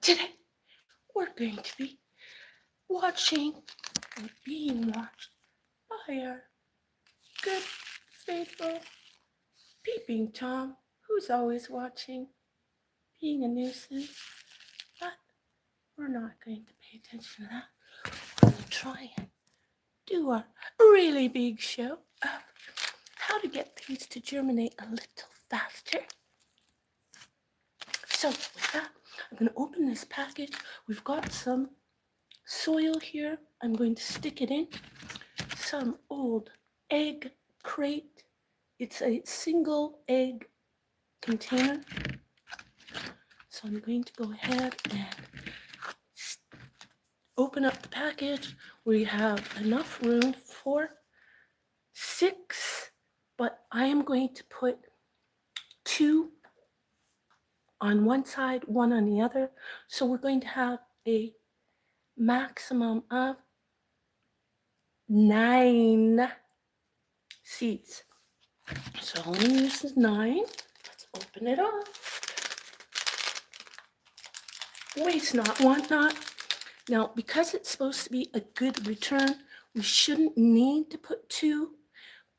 Today we're going to be watching or being watched by our good, faithful peeping Tom, who's always watching, being a nuisance. But we're not going to pay attention to that. We're going to try and do a really big show of how to get things to germinate a little faster. So with that, I'm going to open this package. We've got some soil here. I'm going to stick it in. Some old egg crate. It's a single egg container. So I'm going to go ahead and open up the package. We have enough room for 6, but I am going to put 2 on one side, 1 on the other. So we're going to have a maximum of 9 seeds. So I'm going to use 9. Let's open it up. Waste not, want not. Now, because it's supposed to be a good return, we shouldn't need to put 2,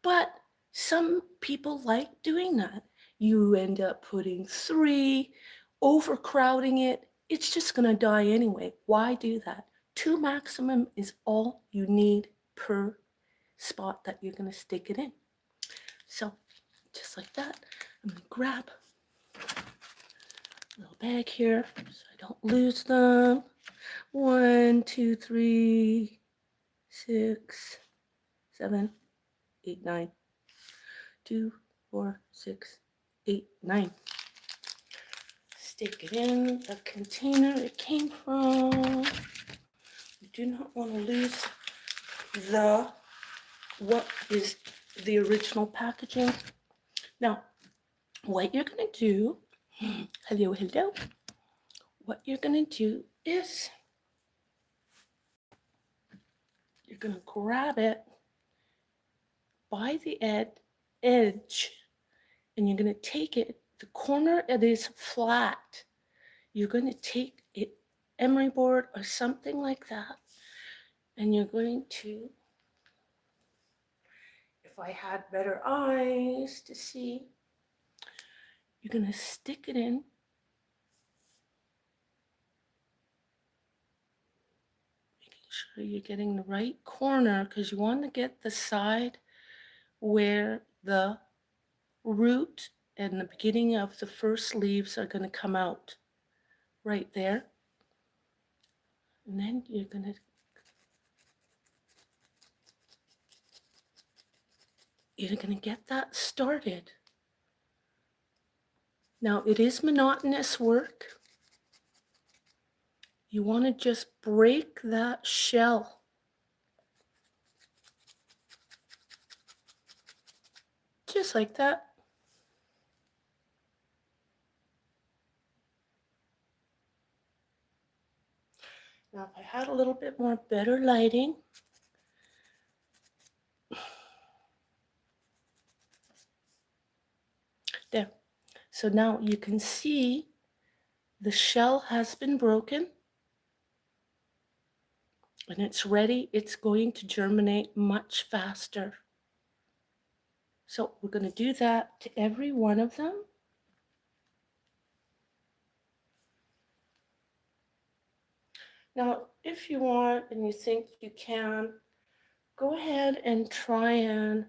but some people like doing that. You end up putting 3, overcrowding it. It's just going to die anyway. Why do that? 2 maximum is all you need per spot that you're going to stick it in. So, just like that, I'm going to grab a little bag here so I don't lose them. 1, 2, 3, 6, 7, 8, 9. 2, 4, 6, 8, 9. Stick it in the container it came from. We do not want to lose what is the original packaging. Now, what you're going to do, hello, what you're going to do is you're going to grab it by the edge, and you're going to take it, the corner it is flat, you're going to take it, emery board or something like that, and you're going to, if I had better eyes to see, you're going to stick it in. Making sure you're getting the right corner, because you want to get the side where the root and the beginning of the first leaves are going to come out. Right there. And then you're going to get that started. Now, it is monotonous work. You want to just break that shell. Just like that. Now, if I had a little bit more better lighting, there. So now you can see the shell has been broken and it's ready. It's going to germinate much faster. So we're going to do that to every one of them. Now, if you want and you think you can, go ahead and try and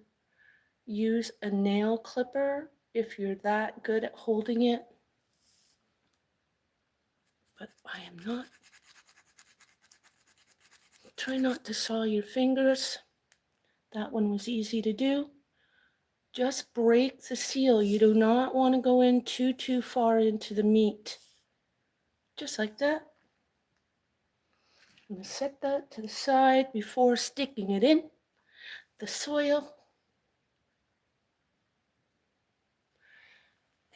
use a nail clipper if you're that good at holding it. But I am not. Try not to saw your fingers. That one was easy to do. Just break the seal. You do not want to go in too far into the meat. Just like that. I'm going to set that to the side before sticking it in the soil.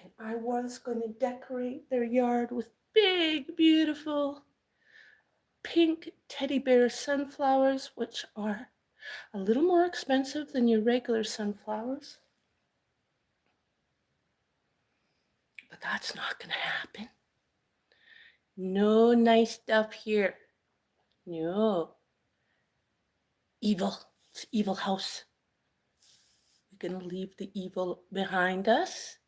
And I was going to decorate their yard with big, beautiful pink teddy bear sunflowers, which are a little more expensive than your regular sunflowers. But that's not going to happen. No nice stuff here. No. Evil. It's evil house. We're going to leave the evil behind us.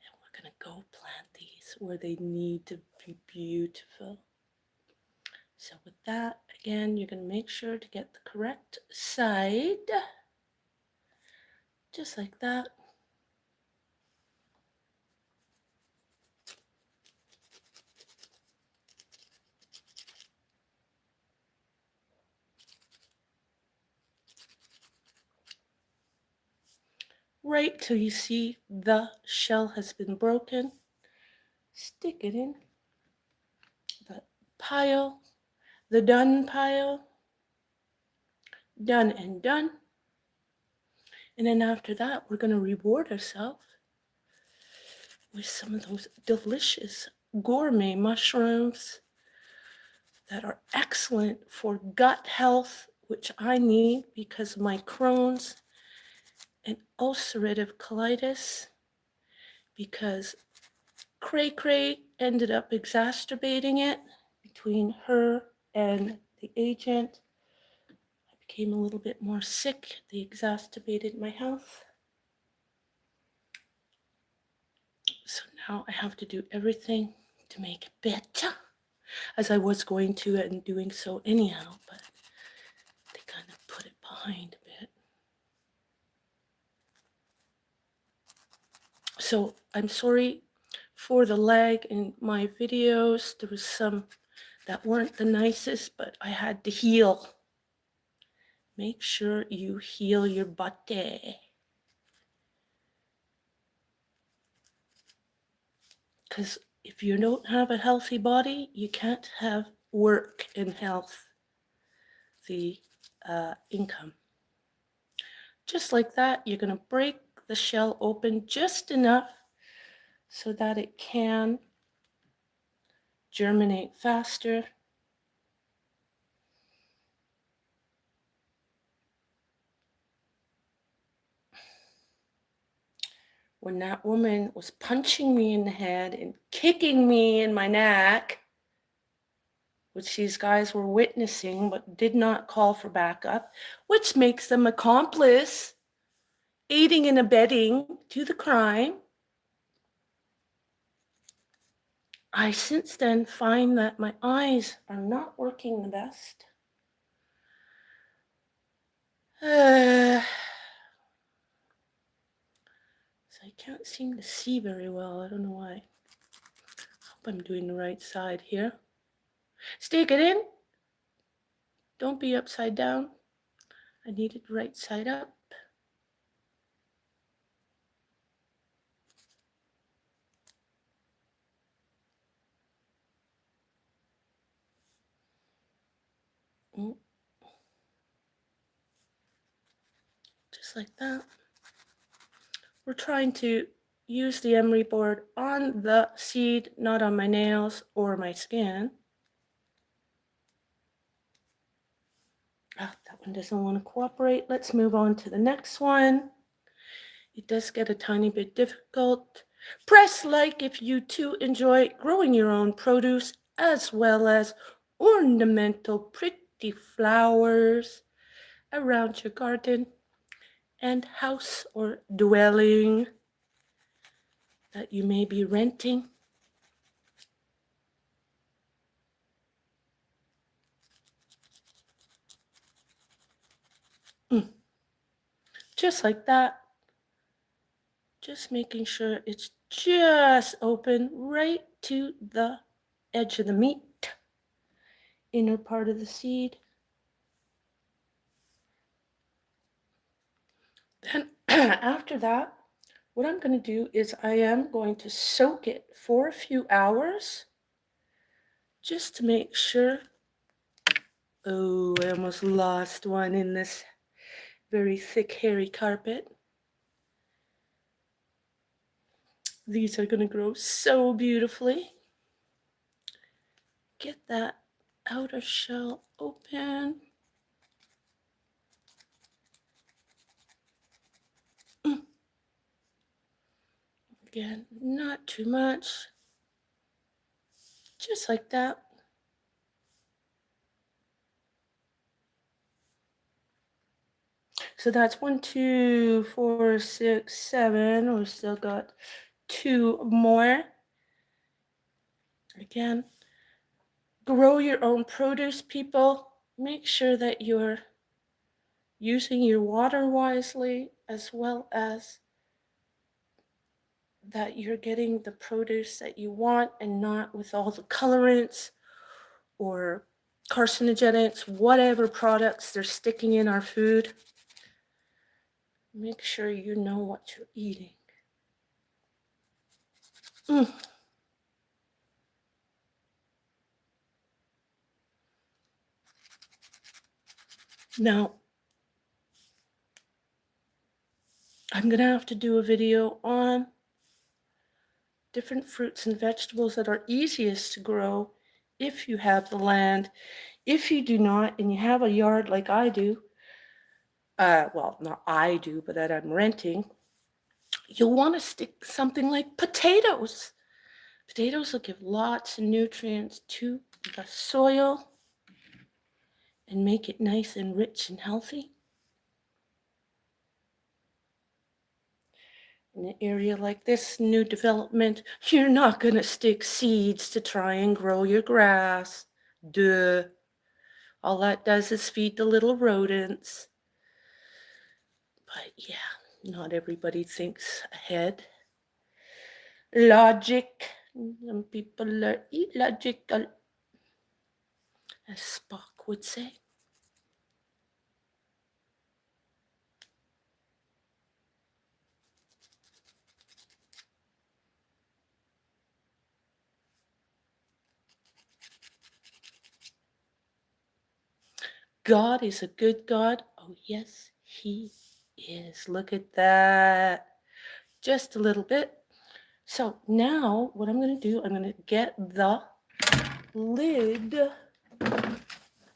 And we're going to go plant these where they need to be beautiful. So with that, again, you're going to make sure to get the correct side. Just like that. Right till you see the shell has been broken. Stick it in the pile, the done pile. Done and done. And then after that, we're going to reward ourselves with some of those delicious gourmet mushrooms that are excellent for gut health, which I need because of my Crohn's and ulcerative colitis, because Cray Cray ended up exacerbating it between her and the agent. I became a little bit more sick. They exacerbated my health. So now I have to do everything to make it better, as I was going to and doing so anyhow, but they kind of put it behind a bit. So I'm sorry for the lag in my videos. There was some that weren't the nicest, but I had to heal. Make sure you heal your body. Because if you don't have a healthy body, you can't have work and health, the income. Just like that, you're going to break the shell open just enough so that it can germinate faster. When that woman was punching me in the head and kicking me in my neck, which these guys were witnessing but did not call for backup, which makes them accomplice, aiding and abetting to the crime, I since then find that my eyes are not working the best. So I can't seem to see very well. I don't know why. Hope I'm doing the right side here. Stick it in. Don't be upside down. I need it right side up. Just like that. We're trying to use the emery board on the seed, not on my nails or my skin. That one doesn't want to cooperate. Let's move on to the next one. It does get a tiny bit difficult. Press like if you too enjoy growing your own produce as well as ornamental pretty flowers around your garden and house or dwelling that you may be renting. Just like that. Just making sure it's just open right to the edge of the meat, inner part of the seed. Then after that, what I'm going to do is I am going to soak it for a few hours just to make sure. Oh, I almost lost one in this very thick, hairy carpet. These are going to grow so beautifully. Get that outer shell open. Again, not too much. just like that. So that's 1, 2, 4, 6, 7. We've still got 2 more. Again, grow your own produce, people. Make sure that you're using your water wisely, as well as that you're getting the produce that you want and not with all the colorants or carcinogenics, whatever products they're sticking in our food. Make sure you know what you're eating. Now, I'm going to have to do a video on different fruits and vegetables that are easiest to grow if you have the land. If you do not, and you have a yard like I do, well, not I do, but that I'm renting, you'll want to stick something like potatoes. Potatoes will give lots of nutrients to the soil and make it nice and rich and healthy. In an area like this, new development, you're not going to stick seeds to try and grow your grass. Duh. All that does is feed the little rodents. But yeah, not everybody thinks ahead. Logic. Some people are illogical, as Spock would say. God is a good God. Oh, yes, He is. Look at that. Just a little bit. So now what I'm going to do, I'm going to get the lid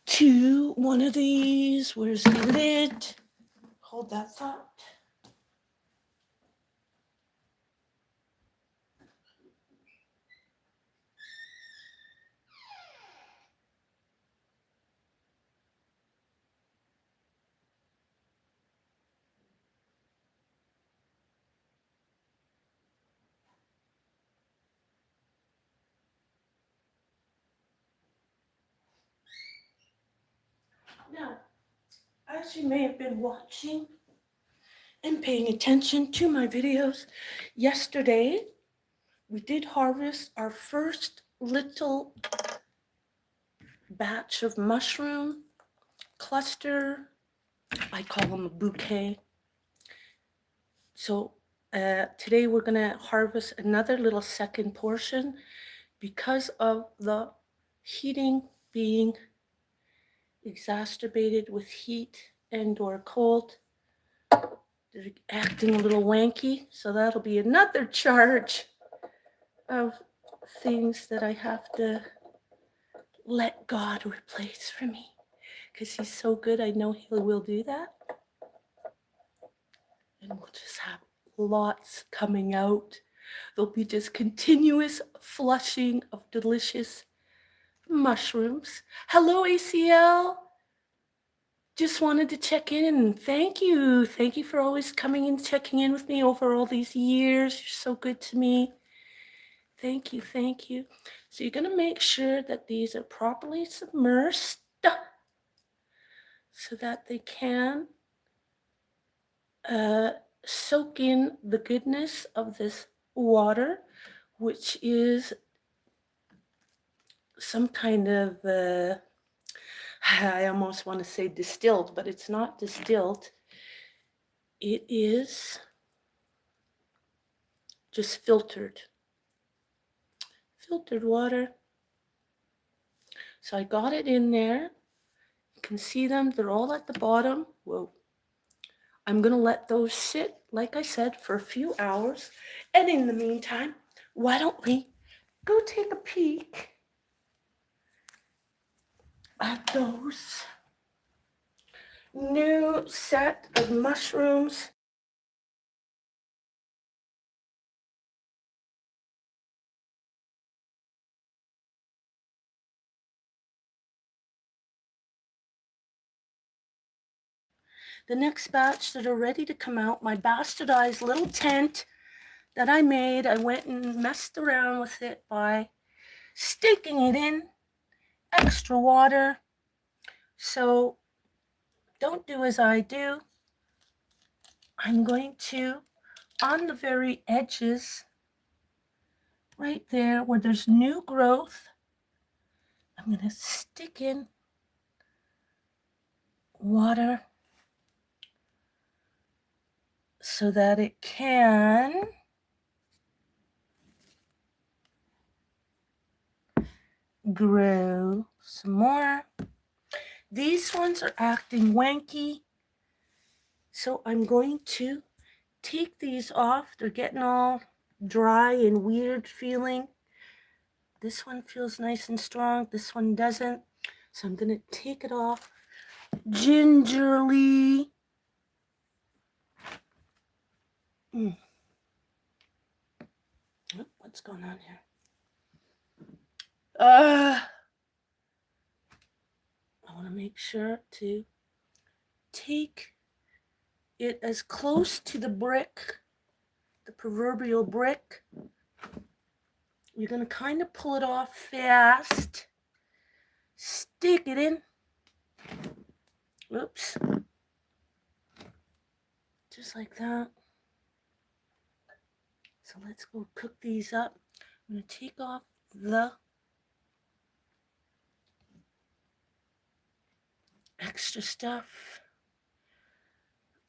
to one of these. Where's the lid? Hold that thought. Now, as you may have been watching and paying attention to my videos, yesterday we did harvest our first little batch of mushroom cluster. I call them a bouquet. So today we're going to harvest another little second portion because of the heating being exacerbated with heat and or cold. They're acting a little wanky, so that'll be another charge of things that I have to let God replace for me, because He's so good. I know He will do that, and we'll just have lots coming out. There'll be just continuous flushing of delicious mushrooms. Hello, ACL. Just wanted to check in and thank you. Thank you for always coming and checking in with me over all these years. You're so good to me. Thank you, thank you. So you're going to make sure that these are properly submersed so that they can soak in the goodness of this water, which is some kind of, I almost want to say distilled, but it's not distilled. It is just filtered water. So I got it in there. You can see them. They're all at the bottom. Whoa. I'm going to let those sit, like I said, for a few hours. And in the meantime, why don't we go take a peek at those new set of mushrooms. the next batch that are ready to come out, my bastardized little tent that I made, I went and messed around with it by sticking it in extra water. So don't do as I do. I'm going to, on the very edges, right there where there's new growth, I'm going to stick in water so that it can grow some more. These ones are acting wanky, so I'm going to take these off. They're getting all dry and weird feeling. This one feels nice and strong. This one doesn't. So I'm going to take it off gingerly. Oh, what's going on here? I want to make sure to take it as close to the brick, the proverbial brick. You're going to kind of pull it off fast. Stick it in. Oops. Just like that. So let's go cook these up. I'm going to take off the extra stuff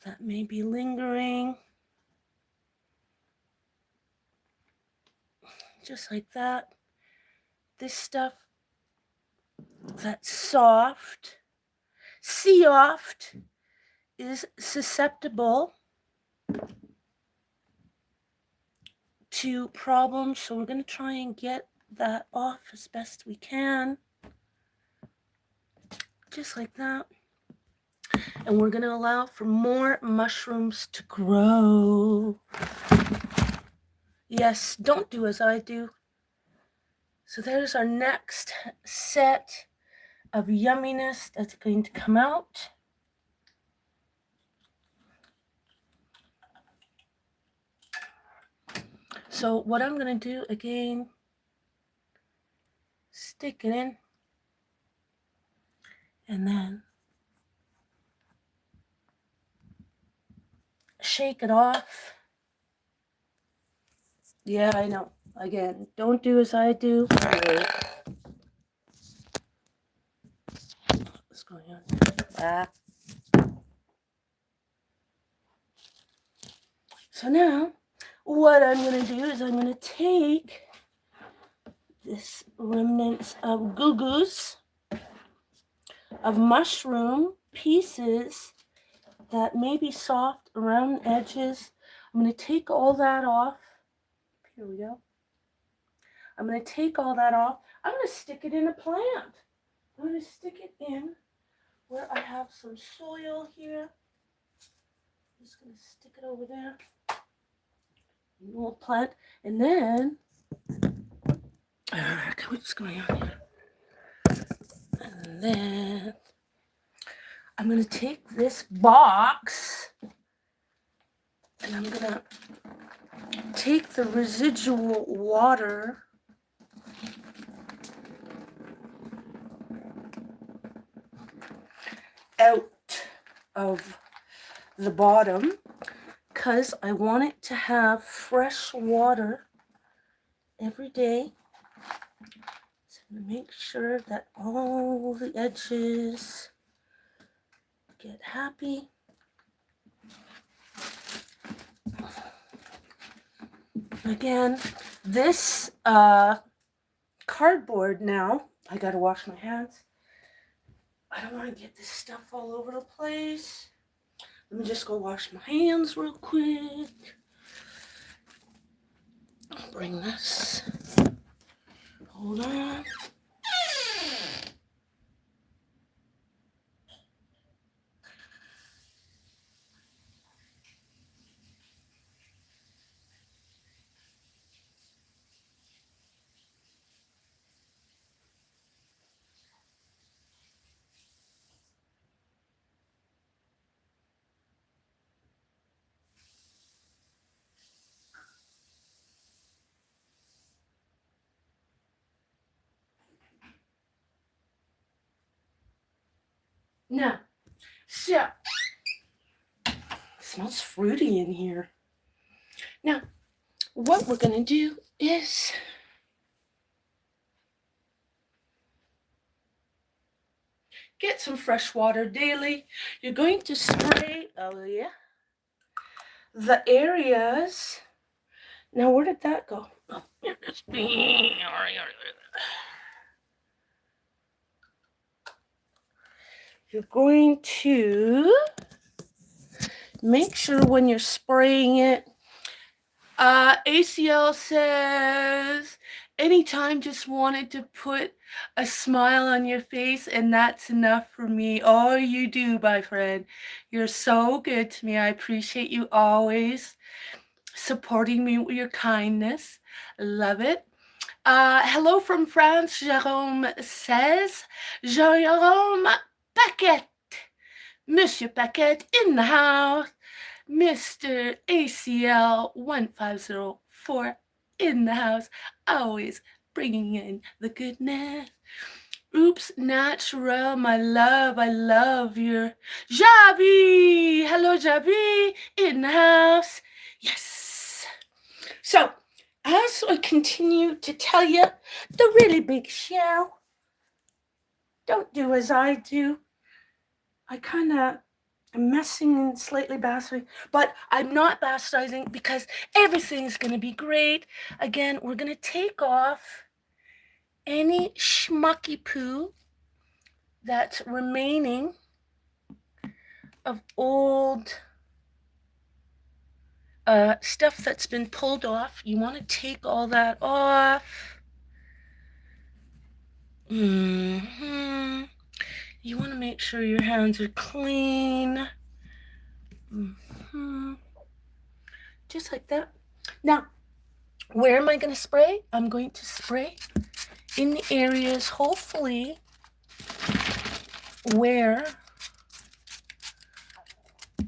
that may be lingering. Just like that. This stuff that's soft, is susceptible to problems, so we're going to try and get that off as best we can. Just like that. And we're going to allow for more mushrooms to grow. Yes, don't do as I do. So there's our next set of yumminess that's going to come out. So what I'm going to do again, stick it in, and then shake it off. Yeah, I know. Again, don't do as I do. What's going on? So now, what I'm going to do is I'm going to take this remnants of goo-goos, of mushroom pieces that may be soft around the edges. I'm going to take all that off. Here we go. I'm going to take all that off. I'm going to stick it in a plant. I'm going to stick it in where I have some soil here. I'm just going to stick it over there. Little plant. And then, what's going on here? And then I'm going to take this box and I'm going to take the residual water out of the bottom because I want it to have fresh water every day. So I'm going to make sure that all the edges get happy. Again, this cardboard now, I gotta wash my hands. I don't want to get this stuff all over the place. Let me just go wash my hands real quick. I'll bring this. Hold on. Now, so, it smells fruity in here. Now, what we're going to do is get some fresh water daily. You're going to spray, oh yeah, the areas. Now, where did that go? Oh, it's you're going to make sure when you're spraying it, ACL says anytime just wanted to put a smile on your face and that's enough for me. Oh, you do, my friend. You're so good to me. I appreciate you always supporting me with your kindness. Love it. Hello from France, Jerome says. Jerome Paquette. Monsieur Paquette in the house. Mr. ACL 1504 in the house, always bringing in the goodness. Oops, natural, my love, I love your Javi. Hello, Javi, in the house. Yes. So, as I continue to tell you the really big show, don't do as I do. I kind of am messing and slightly bastardizing, but I'm not bastardizing because everything's going to be great. Again, we're going to take off any schmucky poo that's remaining of old stuff that's been pulled off. You want to take all that off. Mm-hmm. You want to make sure your hands are clean. Mm-hmm. Just like that. Now, where am I going to spray? I'm going to spray in the areas, hopefully, where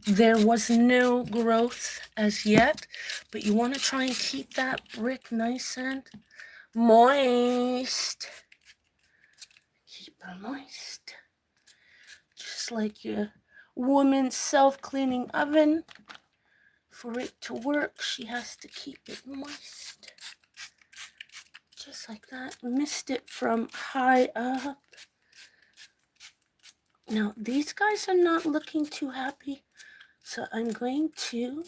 there was no growth as yet, but you want to try and keep that brick nice and moist. Keep her moist. Just like your woman's self-cleaning oven. For it to work, she has to keep it moist. Just like that. Mist it from high up. Now, these guys are not looking too happy, so I'm going to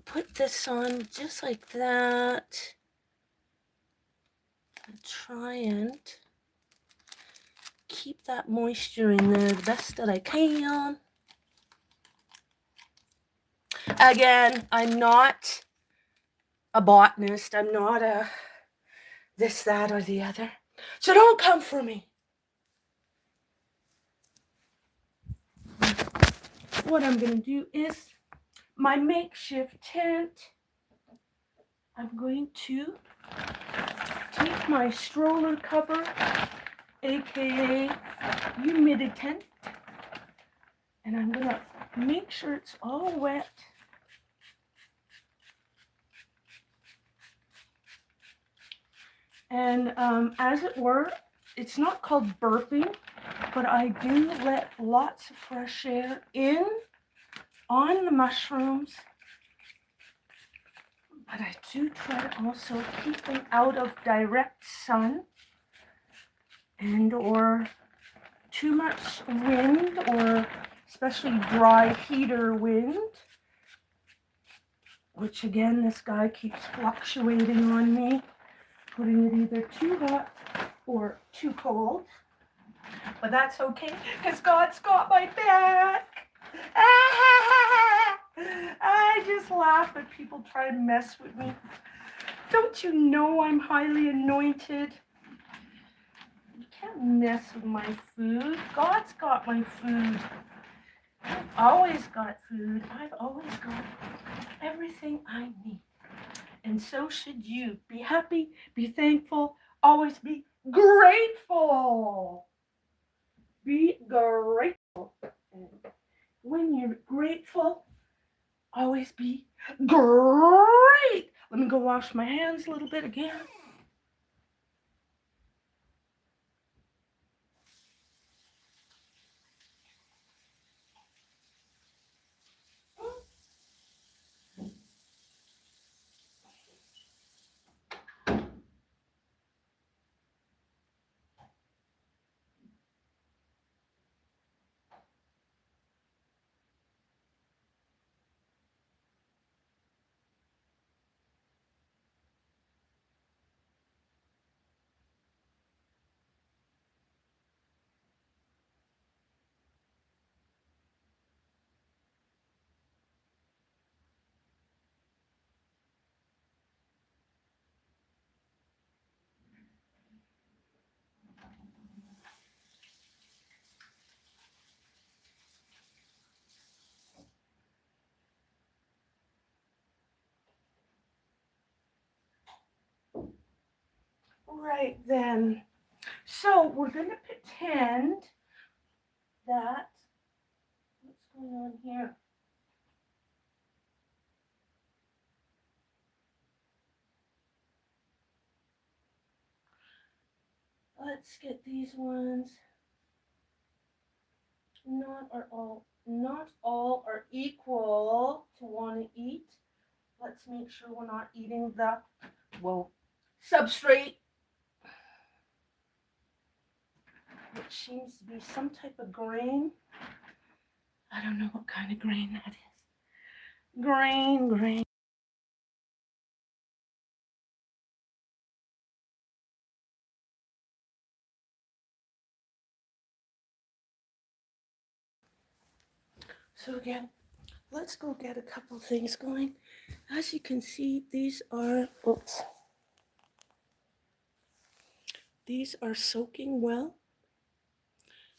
put this on just like that. And try and keep that moisture in there the best that I can. Again, I'm not a botanist. I'm not a this, that, or the other. So don't come for me. What I'm going to do is my makeshift tent. I'm going to take my stroller cover, aka humiditant, and I'm going to make sure it's all wet. And as it were, it's not called burping, but I do let lots of fresh air in on the mushrooms. But I do try to also keep them out of direct sun and or too much wind, or especially dry heater wind, which again, this guy keeps fluctuating on me, putting it either too hot or too cold. But that's okay, because God's got my back. I just laugh when people try and mess with me. Don't you know I'm highly anointed? You can't mess with my food. God's got my food. I've always got food. I've always got everything I need. And so should you. Be happy, be thankful, always be grateful. Be grateful. And when you're grateful, always be great. Let me go wash my hands a little bit again. right then. So we're going to pretend that, what's going on here? Let's get these ones. Not all are equal to want to eat. Let's make sure we're not eating the, well, substrate, which seems to be some type of grain. I don't know what kind of grain that is. Grain. So again, let's go get a couple things going. As you can see, these are soaking well.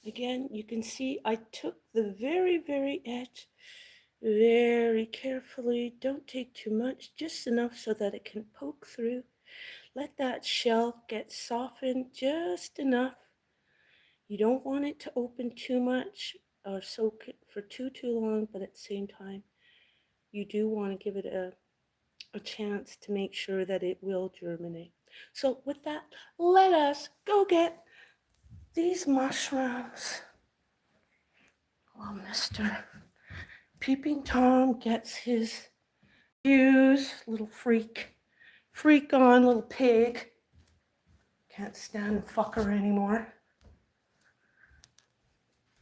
Again, you can see I took the very edge very carefully. Don't take too much, just enough so that it can poke through. Let that shell get softened just enough. You don't want it to open too much or soak it for too long, but at the same time, you do want to give it a chance to make sure that it will germinate. So with that, let us go get these mushrooms. Well, Mr. Peeping Tom gets his views, little freak on, little pig. Can't stand fucker anymore.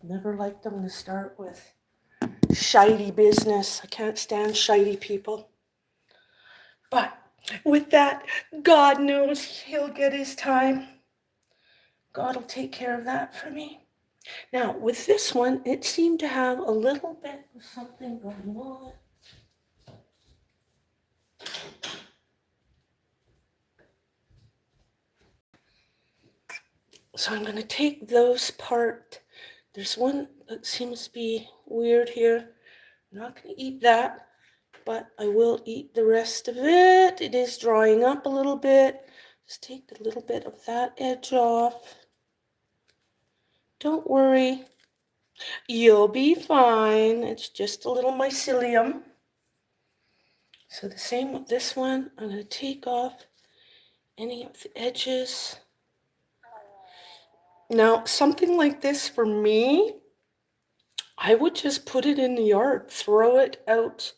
Never liked them to start with. Shitey business. I can't stand shitey people. But with that, God knows he'll get his time. God will take care of that for me. Now, with this one, it seemed to have a little bit of something going on. So I'm going to take those part. There's one that seems to be weird here. I'm not going to eat that, but I will eat the rest of it. It is drying up a little bit. Just take a little bit of that edge off. Don't worry. You'll be fine. It's just a little mycelium. So the same with this one. I'm going to take off any of the edges. Now, something like this for me, I would just put it in the yard, throw it out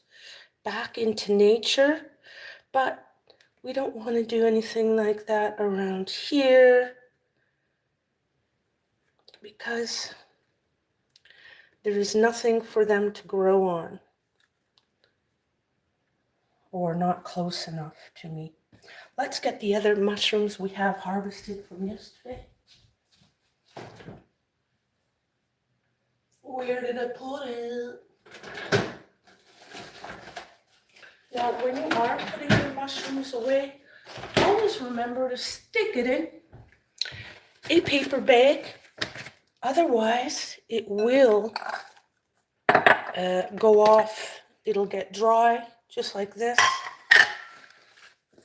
back into nature, but we don't want to do anything like that around here because there is nothing for them to grow on or not close enough to me. Let's get the other mushrooms we have harvested from yesterday. Where did I put it? Now, when you are putting your mushrooms away, always remember to stick it in a paper bag. Otherwise, it will go off. It'll get dry, just like this.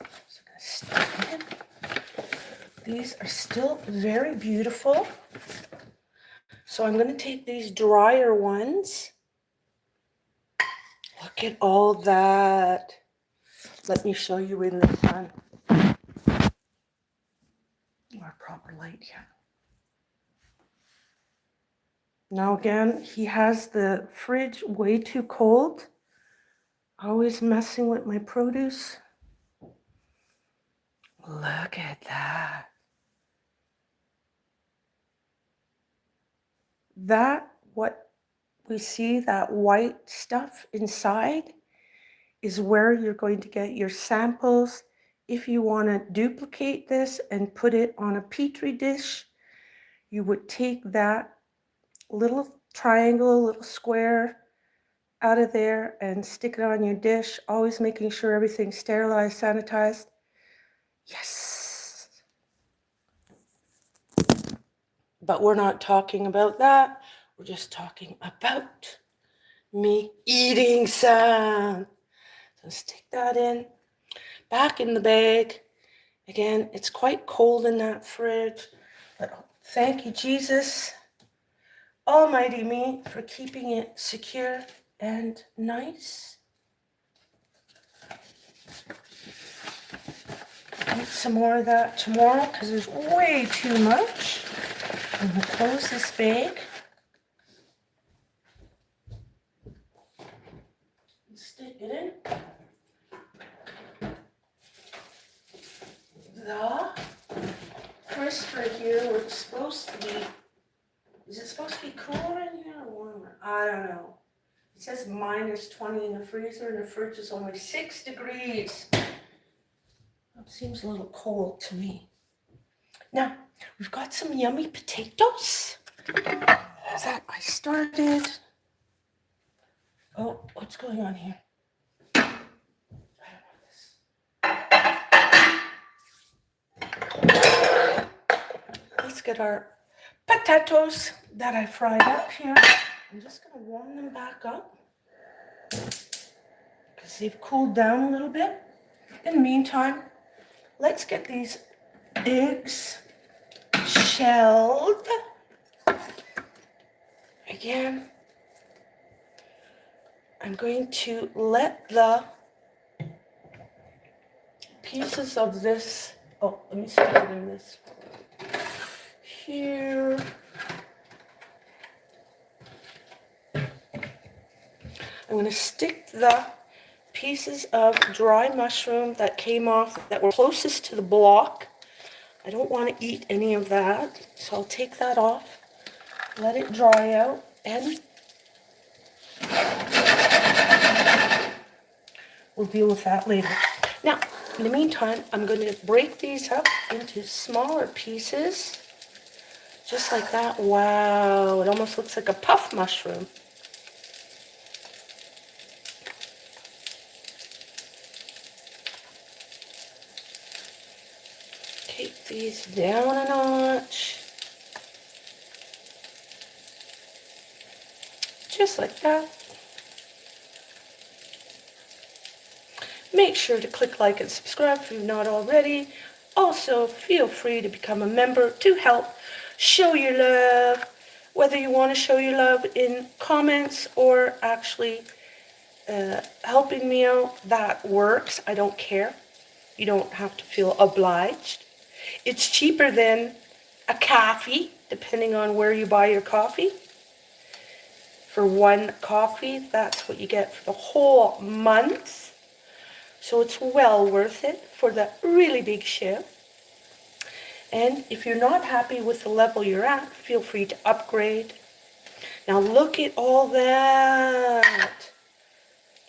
So I'm going to stick it in. These are still very beautiful. So I'm going to take these drier ones. Look at all that. Let me show you in the sun. Our proper light here. Now again, he has the fridge way too cold. Always messing with my produce. Look at that. That, what we see, that white stuff inside, is where you're going to get your samples. If you want to duplicate this and put it on a petri dish, you would take that little triangle, little square out of there and stick it on your dish, always making sure everything's sterilized, sanitized. Yes. But we're not talking about that. We're just talking about me eating some. So stick that in, back in the bag, Again, it's quite cold in that fridge, but thank you, Jesus, Almighty me, for keeping it secure and nice. Eat some more of that tomorrow because there's way too much. I'm going to close this bag. Stick it in. The crisper here was supposed to be, is it supposed to be cooler in here or warmer? I don't know. It says -20 in the freezer and the fridge is only 6 degrees. That seems a little cold to me. Now, we've got some yummy potatoes that I started. Oh, what's going on here? Let's get our potatoes that I fried up here. I'm just going to warm them back up because they've cooled down a little bit. In the meantime, let's get these eggs shelled. Again, I'm going to let the pieces of this, oh, let me stick it in this here. I'm going to stick the pieces of dry mushroom that came off that were closest to the block. I don't want to eat any of that, so I'll take that off, let it dry out, and we'll deal with that later. Now, in the meantime, I'm going to break these up into smaller pieces, just like that. Wow, it almost looks like a puff mushroom. Take these down a notch. Just like that. Make sure to click like and subscribe if you've not already. Also, feel free to become a member to help show your love. Whether you want to show your love in comments or actually helping me out, that works. I don't care. You don't have to feel obliged. It's cheaper than a coffee, depending on where you buy your coffee. For one coffee, that's what you get for the whole month. So it's well worth it for the really big ship. And if you're not happy with the level you're at, feel free to upgrade. Now look at all that.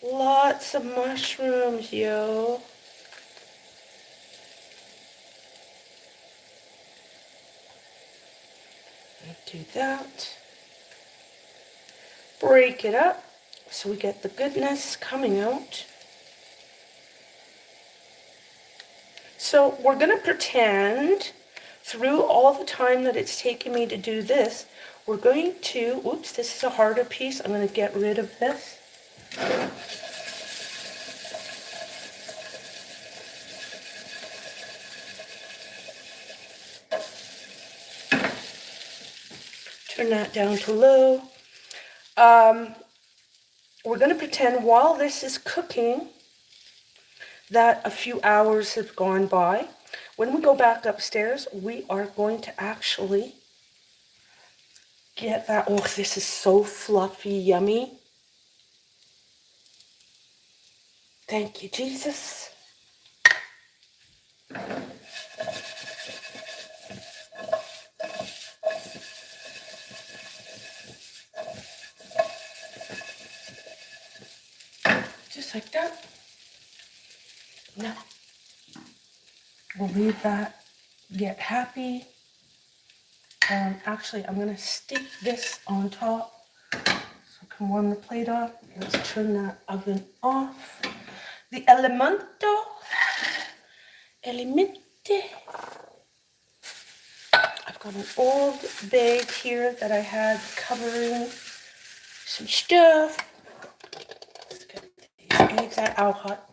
Lots of mushrooms, yo. Do that. Break it up so we get the goodness coming out. So we're going to pretend through all the time that it's taken me to do this, we're going to, oops, this is a harder piece. I'm going to get rid of this. Turn that down to low. We're going to pretend while this is cooking that a few hours have gone by. When we go back upstairs, we are going to actually get that. Oh, this is so fluffy, yummy. Thank you, Jesus. Just like that. Now, we'll leave that get happy. Actually, I'm going to stick this on top so I can warm the plate off. Let's turn that oven off. The Elemente. I've got an old bag here that I had covering some stuff. Let's get these eggs out. Ow, hot.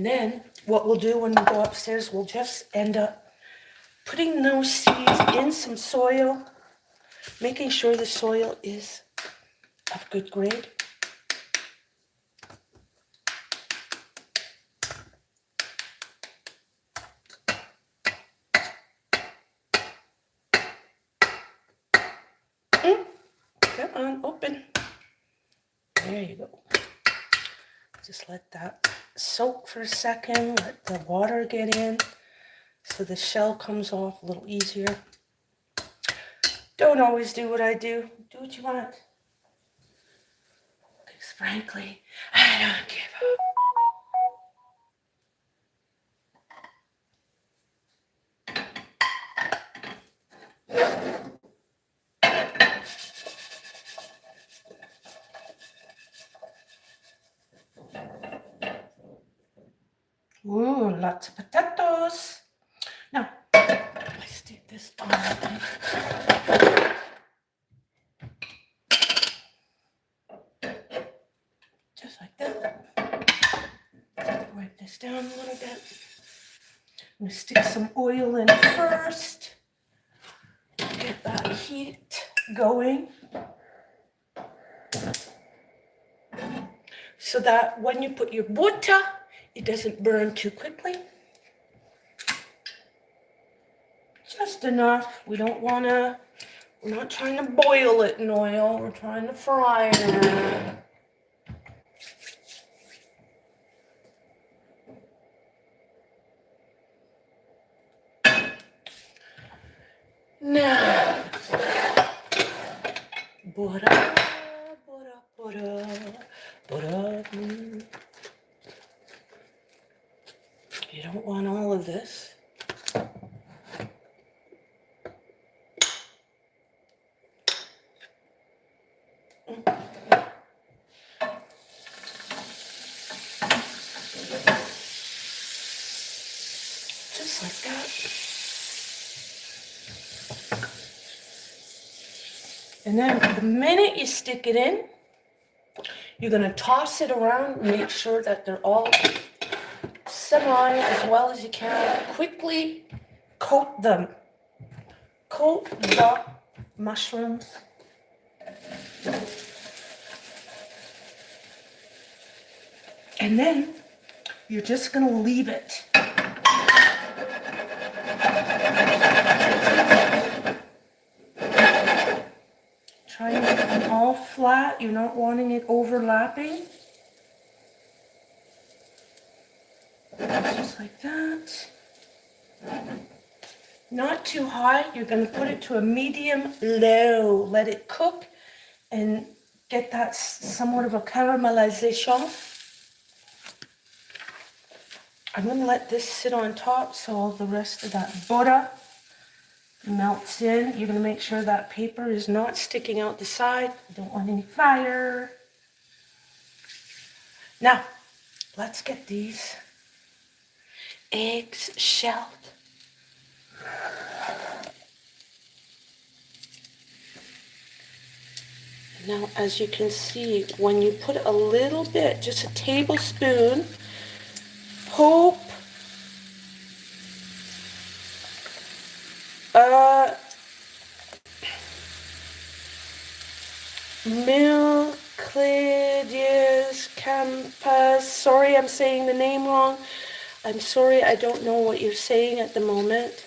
then what we'll do when we go upstairs, we'll just end up putting those seeds in some soil, making sure the soil is of good grade. Come on, open. There you go. Just let that soak for a second, let the water get in so the shell comes off a little easier. Don't always do what I do. Do what you want. Because frankly, I don't give up. Ooh, lots of potatoes. Now, I stick this on. Just like that. Wipe this down a little bit. I'm going to stick some oil in first. Get that heat going. So that when you put your butter, it doesn't burn too quickly. Just enough. We don't want to, we're not trying to boil it in oil. We're trying to fry it. Now, butter, butter, butter, butter. You don't want all of this. Just like that. And then the minute you stick it in, you're going to toss it around, make sure that they're all semi as well as you can. Quickly coat them. Coat the mushrooms. And then you're just going to leave it. Try and make them all flat. You're not wanting it overlapping. Just like that. Not too high. You're going to put it to a medium low. Let it cook and get that somewhat of a caramelization. I'm going to let this sit on top so all the rest of that butter melts in. You're going to make sure that paper is not sticking out the side. You don't want any fire. Now, let's get these eggs shelled. Now, as you can see, when you put a little bit, just a tablespoon, hope Milclidius campus. Sorry, I'm saying the name wrong. I'm sorry, I don't know what you're saying at the moment.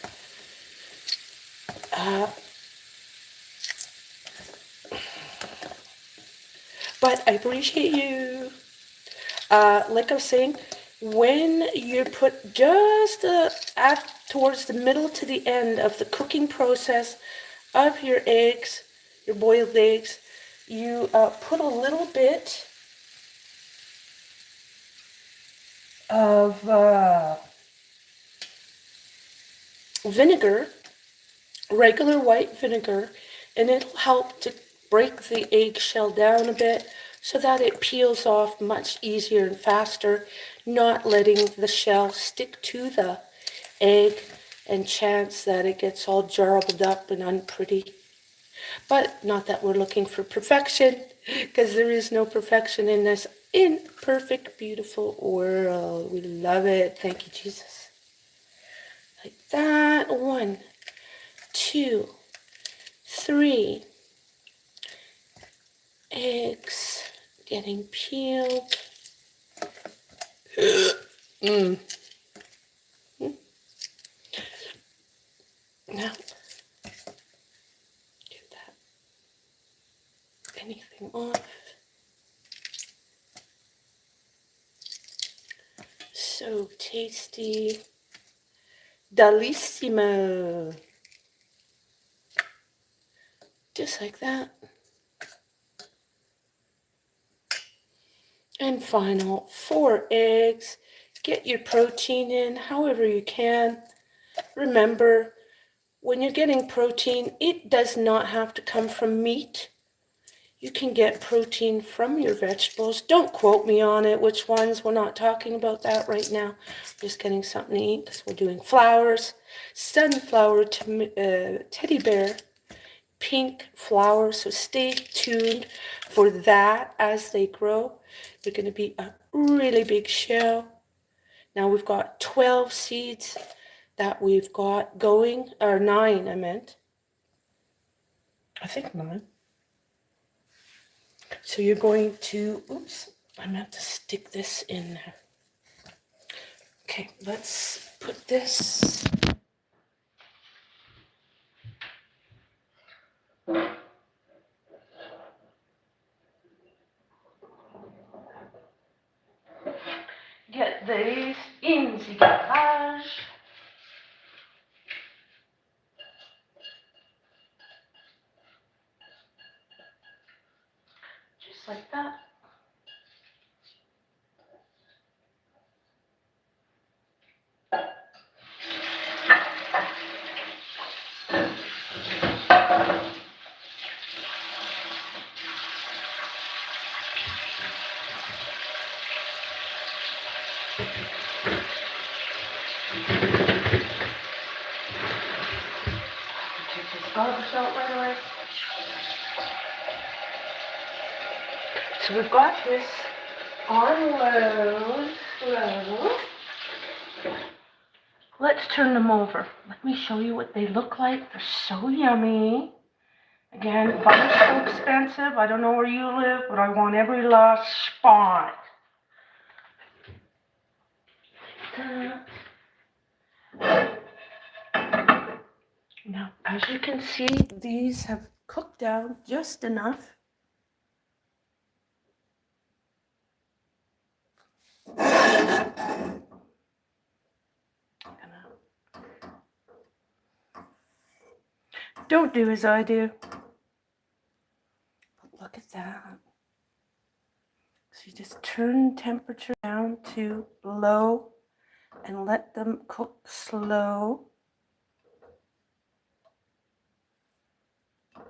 But I appreciate you. Like I was saying, when you put just towards the middle to the end of the cooking process of your eggs, your boiled eggs, you put a little bit of vinegar, regular white vinegar, and it'll help to break the eggshell down a bit so that it peels off much easier and faster, not letting the shell stick to the egg and chance that it gets all jarbled up and unpretty. But not that we're looking for perfection, because there is no perfection in this in perfect, beautiful world. We love it. Thank you, Jesus. Like that. 1, 2, 3. Eggs getting peeled. Mm. Now, get that anything off. So tasty. Delissimo. Just like that. And final, 4 eggs. Get your protein in however you can. Remember, when you're getting protein, it does not have to come from meat. You can get protein from your vegetables. Don't quote me on it, which ones. We're not talking about that right now. Just getting something to eat because we're doing flowers. Sunflower, teddy bear, pink flowers. So stay tuned for that as they grow. They're going to be a really big show. Now we've got 12 seeds that we've got going, or 9 I meant. I think 9. So you're going to, oops, I meant to stick this in there. Okay, let's put this. Get these in the garage. Just like that. Take this garbage out right away. So we've got this on low. Let's turn them over. Let me show you what they look like. They're so yummy. Again, butter's so expensive. I don't know where you live, but I want every last spot. Now, as you can see, these have cooked down just enough. Don't do as I do. But look at that. So you just turn temperature down to low and let them cook slow.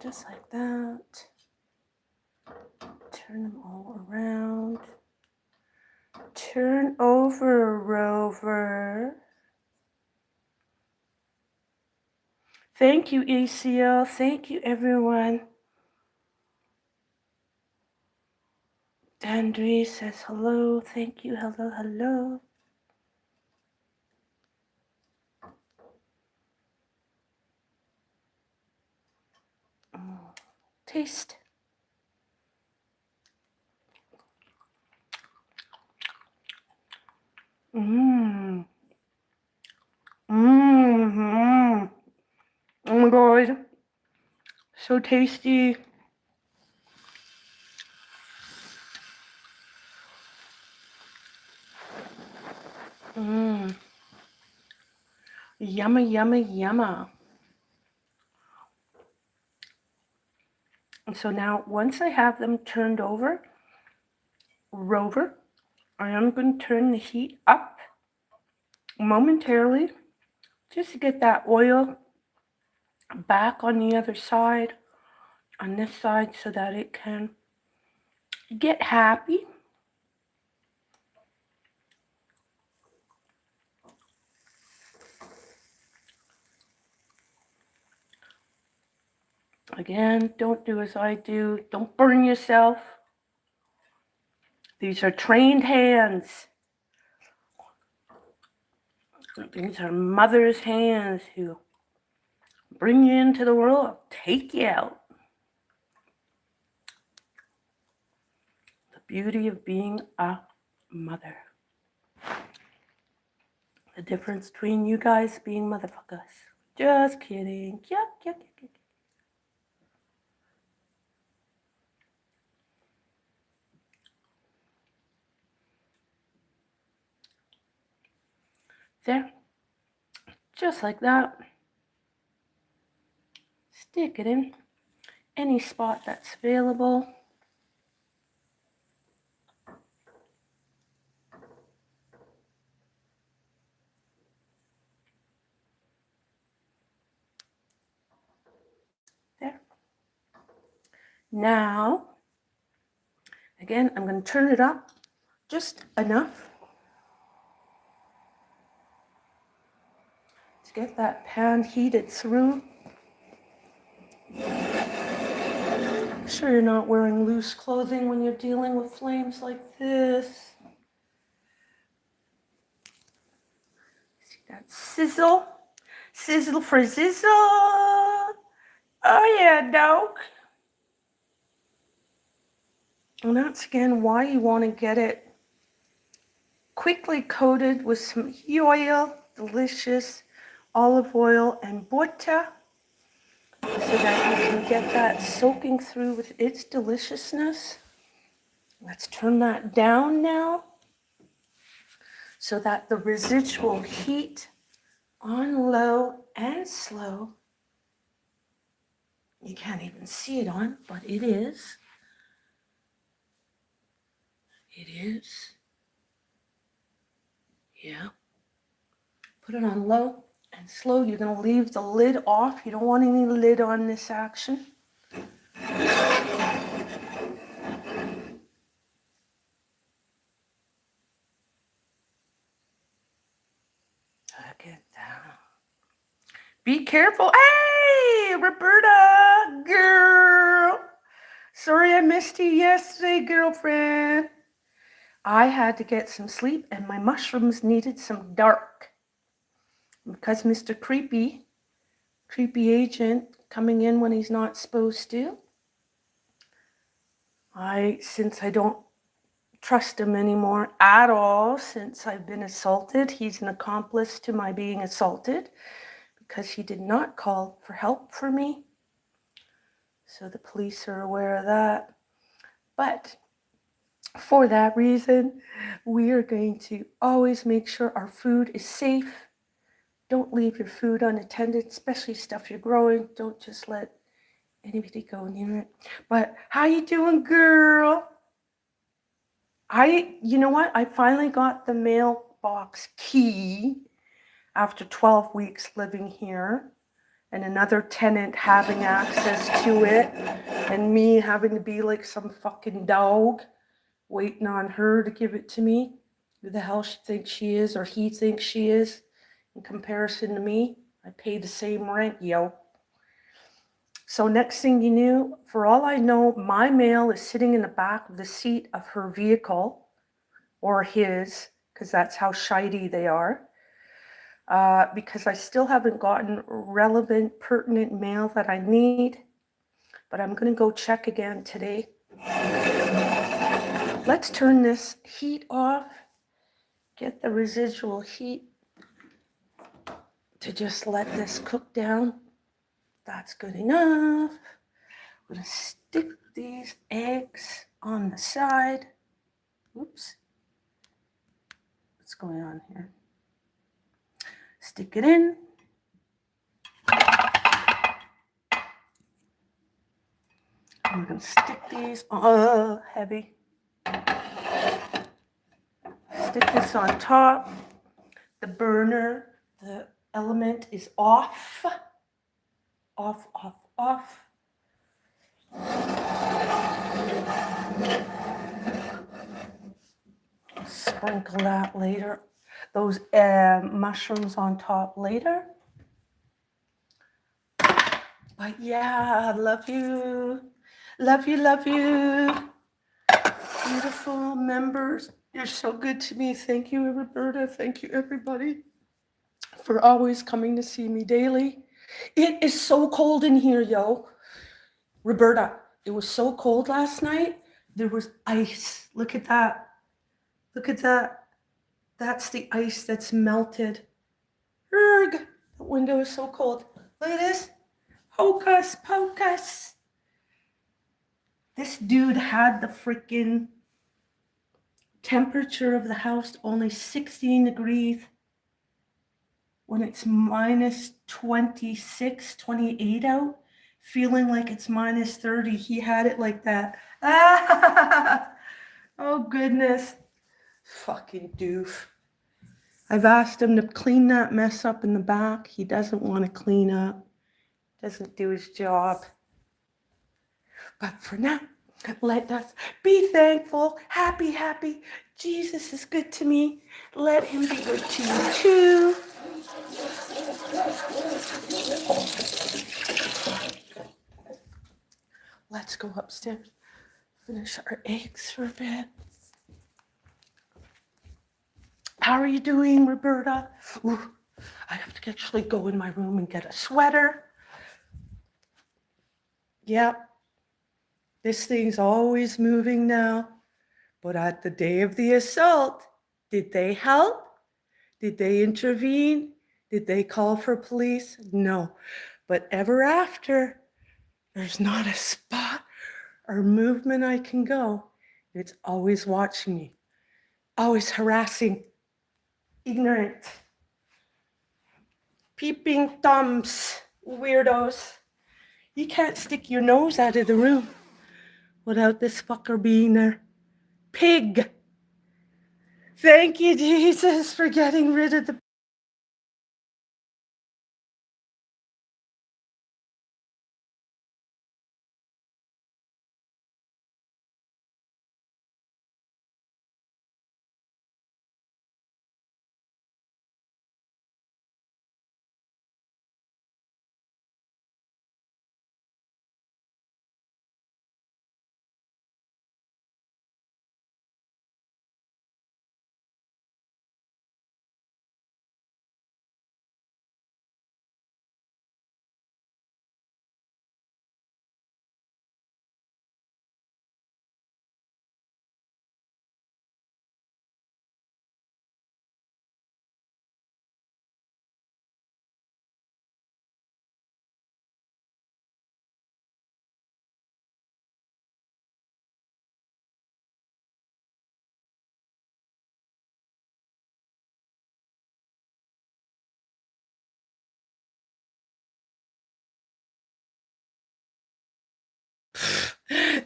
Just like that. Turn them all around. Turn over, Rover. Thank you, ECL. Thank you, everyone. Dandre says hello. Thank you. Hello, hello. Taste. Mmm. Mmm. Oh my god. So tasty. Mmm. Yummy, yummy, yummy. And so now, once I have them turned over, Rover, I am going to turn the heat up momentarily just to get that oil back on the other side, on this side, so that it can get happy. Again, don't do as I do. Don't burn yourself. These are trained hands. These are mother's hands who bring you into the world, take you out. The beauty of being a mother. The difference between you guys being motherfuckers. Just kidding. Yuck, yuck, yuck, yuck. There. Just like that. Stick it in any spot that's available. There. Now, again, I'm going to turn it up just enough to get that pan heated through. Make sure you're not wearing loose clothing when you're dealing with flames like this. See that sizzle? Sizzle for zizzle. Oh yeah, dog. And that's again why you want to get it quickly coated with some oil, delicious olive oil and butter, so that you can get that soaking through with its deliciousness. Let's turn that down now so that the residual heat on low and slow, you can't even see it on, but it is. It is. Yeah. Put it on low and slow. You're going to leave the lid off. You don't want any lid on this action. Look at that. Be careful. Hey, Roberta, girl. Sorry I missed you yesterday, girlfriend. I had to get some sleep and my mushrooms needed some dark. Because Mr. Creepy agent coming in when he's not supposed to, since I don't trust him anymore at all, since I've been assaulted, he's an accomplice to my being assaulted because he did not call for help for me. So the police are aware of that. But for that reason, we are going to always make sure our food is safe. Don't leave your food unattended, especially stuff you're growing. Don't just let anybody go near it. But how you doing, girl? You know what? I finally got the mailbox key after 12 weeks living here and another tenant having access to it and me having to be like some fucking dog waiting on her to give it to me. Who the hell she thinks she is, or he thinks she is, in comparison to me. I pay the same rent, yo. So next thing you knew, for all I know, my mail is sitting in the back of the seat of her vehicle, or his, because that's how shitey they are. Because I still haven't gotten relevant, pertinent mail that I need. But I'm going to go check again today. Let's turn this heat off. Get the residual heat to just let this cook down. That's good enough. I'm going to stick these eggs on the side. Oops. What's going on here? Stick it in. I'm going to stick these on, heavy. Stick this on top. The burner, the element is off. Off, off, off. Sprinkle that later. Those mushrooms on top later. But yeah, love you. Love you, love you. beautiful members. You're so good to me. Thank you, Roberta. Thank you, everybody, for always coming to see me daily. It is so cold in here, yo. Roberta, it was so cold last night. There was ice. Look at that. Look at that. That's the ice that's melted. Erg. The window is so cold. Look at this. Hocus pocus. This dude had the freaking temperature of the house only 16 degrees when it's minus 26, 28 out, feeling like it's minus 30. He had it like that. Ah, oh goodness. Fucking doof. I've asked him to clean that mess up in the back. He doesn't want to clean up. Doesn't do his job. But for now, let us be thankful, happy, happy. Jesus is good to me. Let him be good to you too. Let's go upstairs, finish our eggs for a bit. How are you doing, Roberta? Ooh, I have to actually go in my room and get a sweater. Yep, this thing's always moving now. But at the day of the assault, did they help? Did they intervene? Did they call for police? No. But ever after, there's not a spot or movement I can go. It's always watching me, always harassing, ignorant, peeping thumbs, weirdos. You can't stick your nose out of the room without this fucker being there. Pig. Thank you, Jesus, for getting rid of the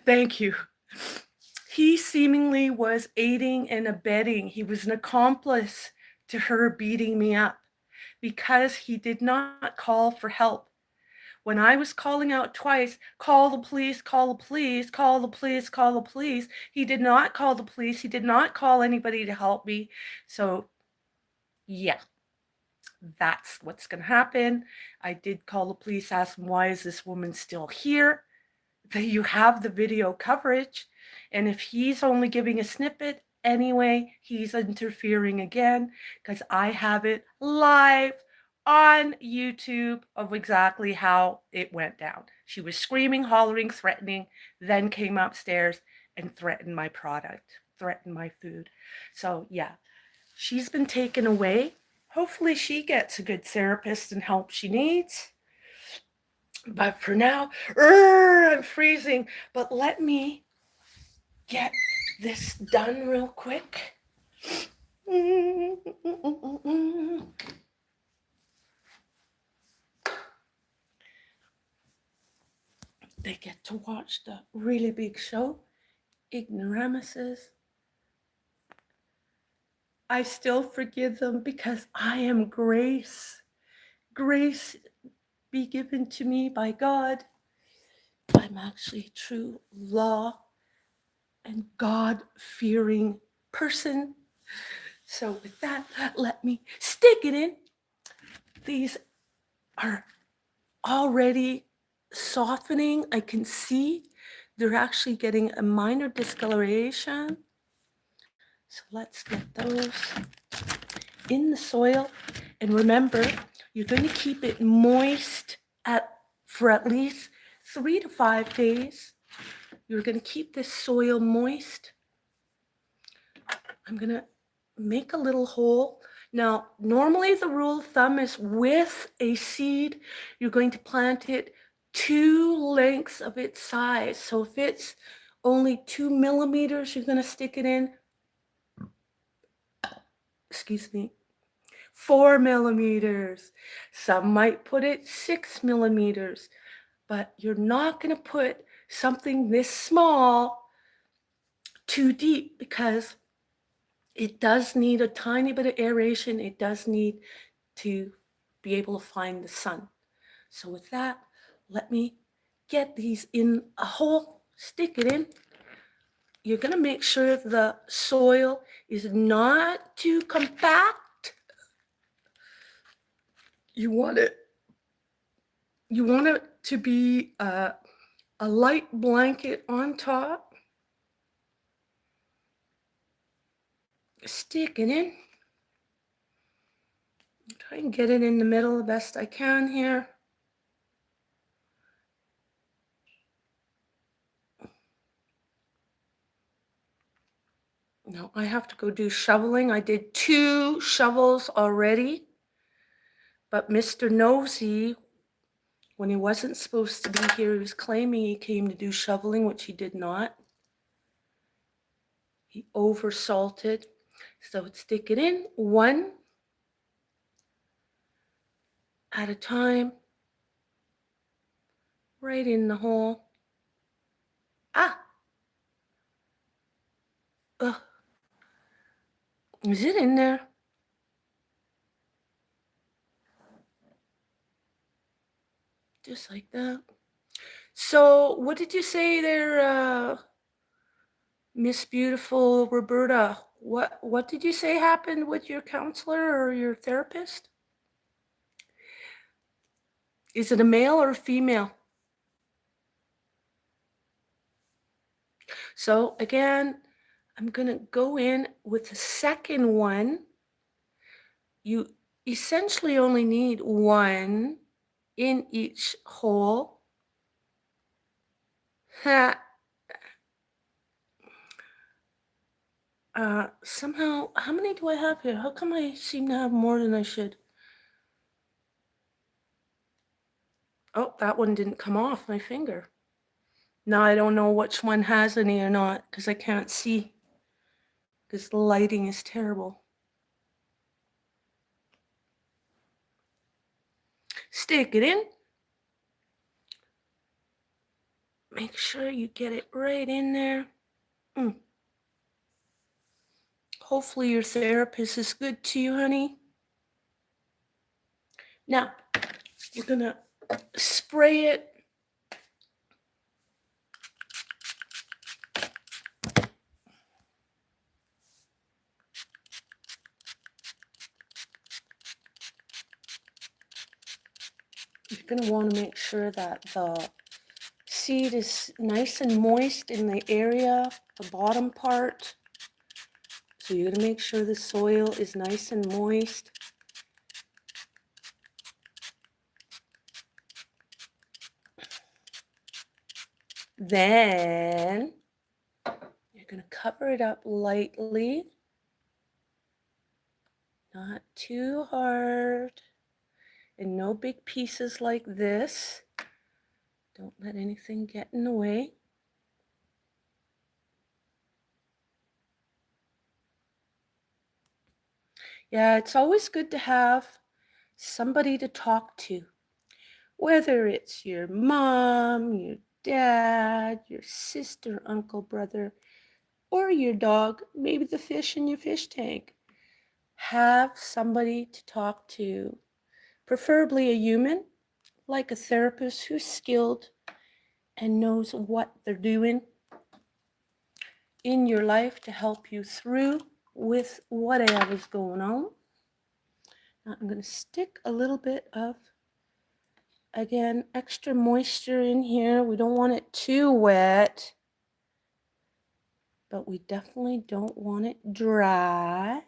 Thank you. He seemingly was aiding and abetting. He was an accomplice to her beating me up because he did not call for help. When I was calling out twice, call the police, call the police, call the police, call the police, he did not call the police. He did not call anybody to help me. So, yeah, that's what's going to happen. I did call the police, ask them, why is this woman still here? That you have the video coverage, and if he's only giving a snippet anyway, he's interfering again because I have it live on YouTube of exactly how it went down. She was screaming, hollering, threatening, then came upstairs and threatened my product, threatened my food. So yeah, she's been taken away. Hopefully she gets a good therapist and help she needs. But for now, I'm freezing. But let me get this done real quick. They get to watch the really big show, Ignoramuses. I still forgive them because I am grace. Grace be given to me by God. I'm actually a true law and God-fearing person. So with that, let me stick it in. These are already softening. I can see they're actually getting a minor discoloration. So let's get those in the soil. And remember, you're going to keep it moist for at least 3 to 5 days. You're going to keep this soil moist. I'm going to make a little hole. Now, normally the rule of thumb is with a seed, you're going to plant it 2 lengths of its size. So if it's only 2 millimeters, you're going to stick it in, 4 millimeters. Some might put it 6 millimeters, but you're not going to put something this small too deep because it does need a tiny bit of aeration. It does need to be able to find the sun. So with that, let me get these in a hole, stick it in. You're going to make sure the soil is not too compact. You want it to be a light blanket on top. Stick it in. Try and get it in the middle the best I can here. Now I have to go do shoveling. I did 2 shovels already, but Mr. Nosy, when he wasn't supposed to be here, he was claiming he came to do shoveling, which he did not. He oversalted. So stick it in 1 at a time, right in the hole. Ah! Ugh. Is it in there? Just like that. So what did you say there, Miss Beautiful Roberta? What did you say happened with your counselor or your therapist? Is it a male or a female? So again, I'm going to go in with the second one. You essentially only need 1 in each hole. Somehow, how many do I have here? How come I seem to have more than I should? Oh, that one didn't come off my finger. Now I don't know which one has any or not because I can't see because the lighting is terrible. Stick it in. Make sure you get it right in there. Hopefully your therapist is good to you, honey. Now, you're gonna spray it. You're gonna want to make sure that the seed is nice and moist in the area, the bottom part. So you're gonna make sure the soil is nice and moist. Then you're going to cover it up lightly, not too hard, and no big pieces like this. Don't let anything get in the way. Yeah, it's always good to have somebody to talk to, whether it's your mom, your dad, your sister, uncle, brother, or your dog, maybe the fish in your fish tank. Have somebody to talk to, preferably a human, like a therapist who's skilled and knows what they're doing in your life to help you through with whatever's going on. Now I'm going to stick a little bit of again, extra moisture in here. We don't want it too wet, but we definitely don't want it dry.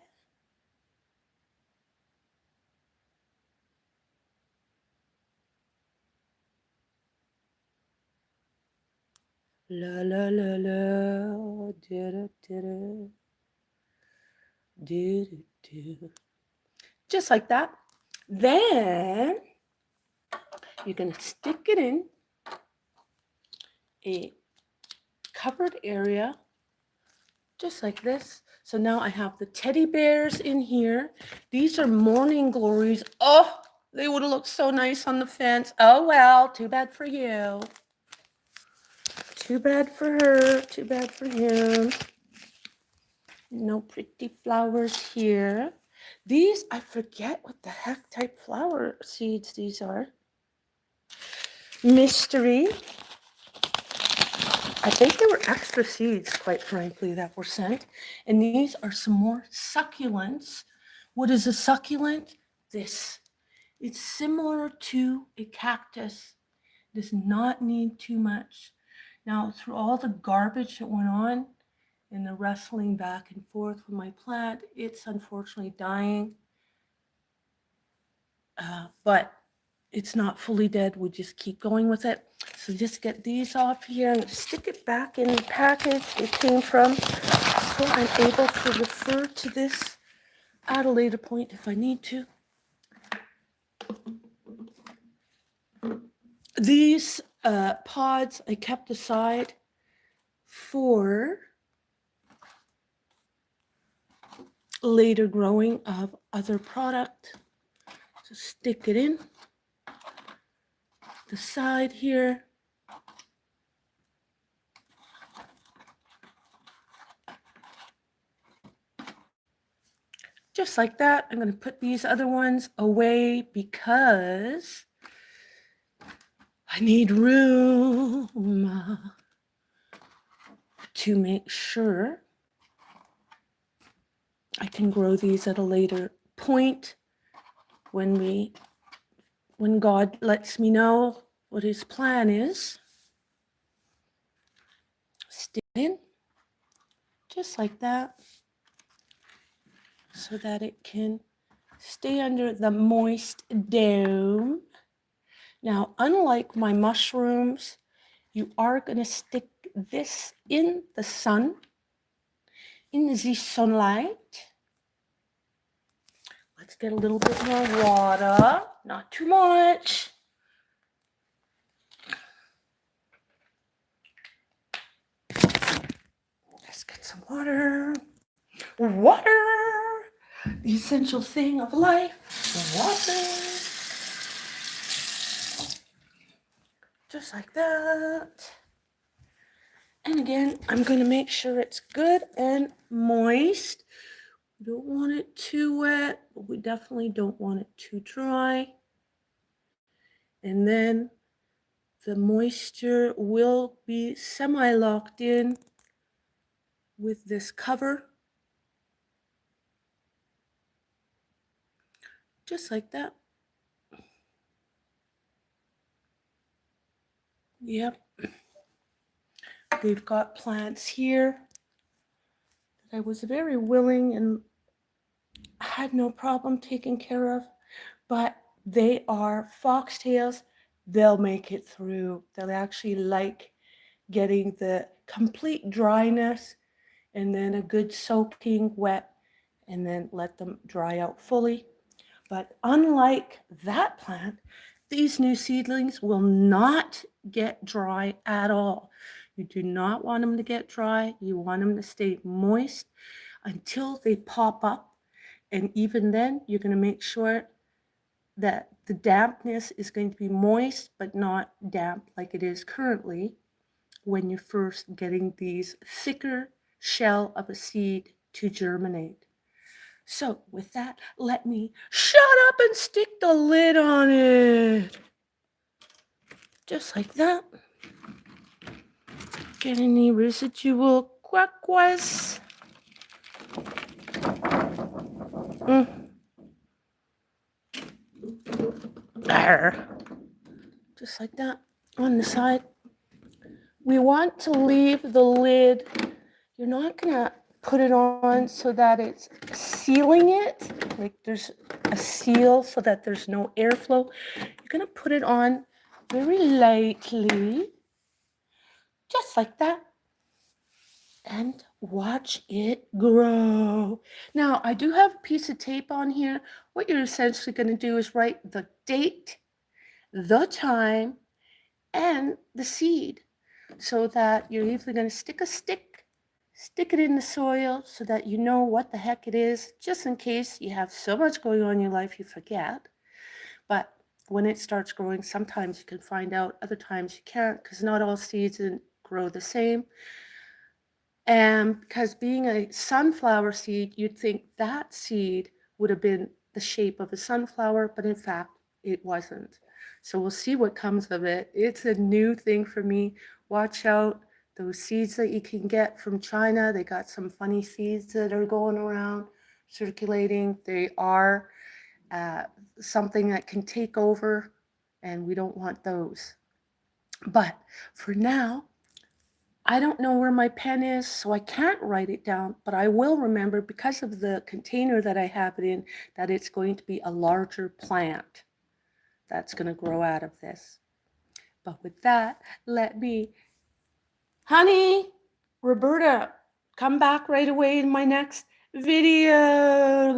La la la la, da da da do do. Just like that. Then you're going to stick it in a covered area, just like this. So now I have the teddy bears in here. These are morning glories. Oh, they would have looked so nice on the fence. Oh well, too bad for you. Too bad for her, too bad for him. No pretty flowers here. These, I forget what the heck type flower seeds these are. Mystery. I think they were extra seeds, quite frankly, that were sent. And these are some more succulents. What is a succulent? This. It's similar to a cactus. Does not need too much. Now, through all the garbage that went on and the wrestling back and forth with my plant, it's unfortunately dying. But it's not fully dead. We just keep going with it. So just get these off here and stick it back in the package it came from. So I'm able to refer to this at a later point if I need to. These pods I kept aside for later growing of other product. So stick it in the side here. Just like that. I'm going to put these other ones away because I need room to make sure I can grow these at a later point when God lets me know what his plan is. Stick in just like that so that it can stay under the moist dome. Now, unlike my mushrooms, you are going to stick this in the sun, in the sunlight. Let's get a little bit more water, not too much. Let's get some water. Water, the essential thing of life, water. Just like that. And again, I'm going to make sure it's good and moist. We don't want it too wet, but we definitely don't want it too dry. And then the moisture will be semi-locked in with this cover. Just like that. Yep. We've got plants here that I was very willing and had no problem taking care of, but they are foxtails. They'll make it through. They'll actually like getting the complete dryness and then a good soaking wet and then let them dry out fully. But unlike that plant, these new seedlings will not get dry at all. You do not want them to get dry. You want them to stay moist until they pop up. And even then, you're going to make sure that the dampness is going to be moist, but not damp like it is currently when you're first getting these thicker shell of a seed to germinate. So with that, let me shut up and stick the lid on it. Just like that. Get any residual quackwaz. There. just like that on the side. We want to leave the lid. You're not gonna put it on so that it's sealing it, like there's a seal so that there's no airflow. You're gonna put it on very lightly, just like that, and watch it grow. Now, I do have a piece of tape on here. What you're essentially gonna do is write the date, the time, and the seed, so that you're either gonna stick it in the soil so that you know what the heck it is, just in case you have so much going on in your life you forget. But when it starts growing, sometimes you can find out, other times you can't, because not all seeds grow the same. And because being a sunflower seed, you'd think that seed would have been the shape of a sunflower, but in fact, it wasn't. So we'll see what comes of it. It's a new thing for me. Watch out. Those seeds that you can get from China, they got some funny seeds that are going around circulating. They are something that can take over, and we don't want those. But for now, I don't know where my pen is, so I can't write it down, but I will remember, because of the container that I have it in, that it's going to be a larger plant that's going to grow out of this. But with that, honey, Roberta, come back right away in my next video.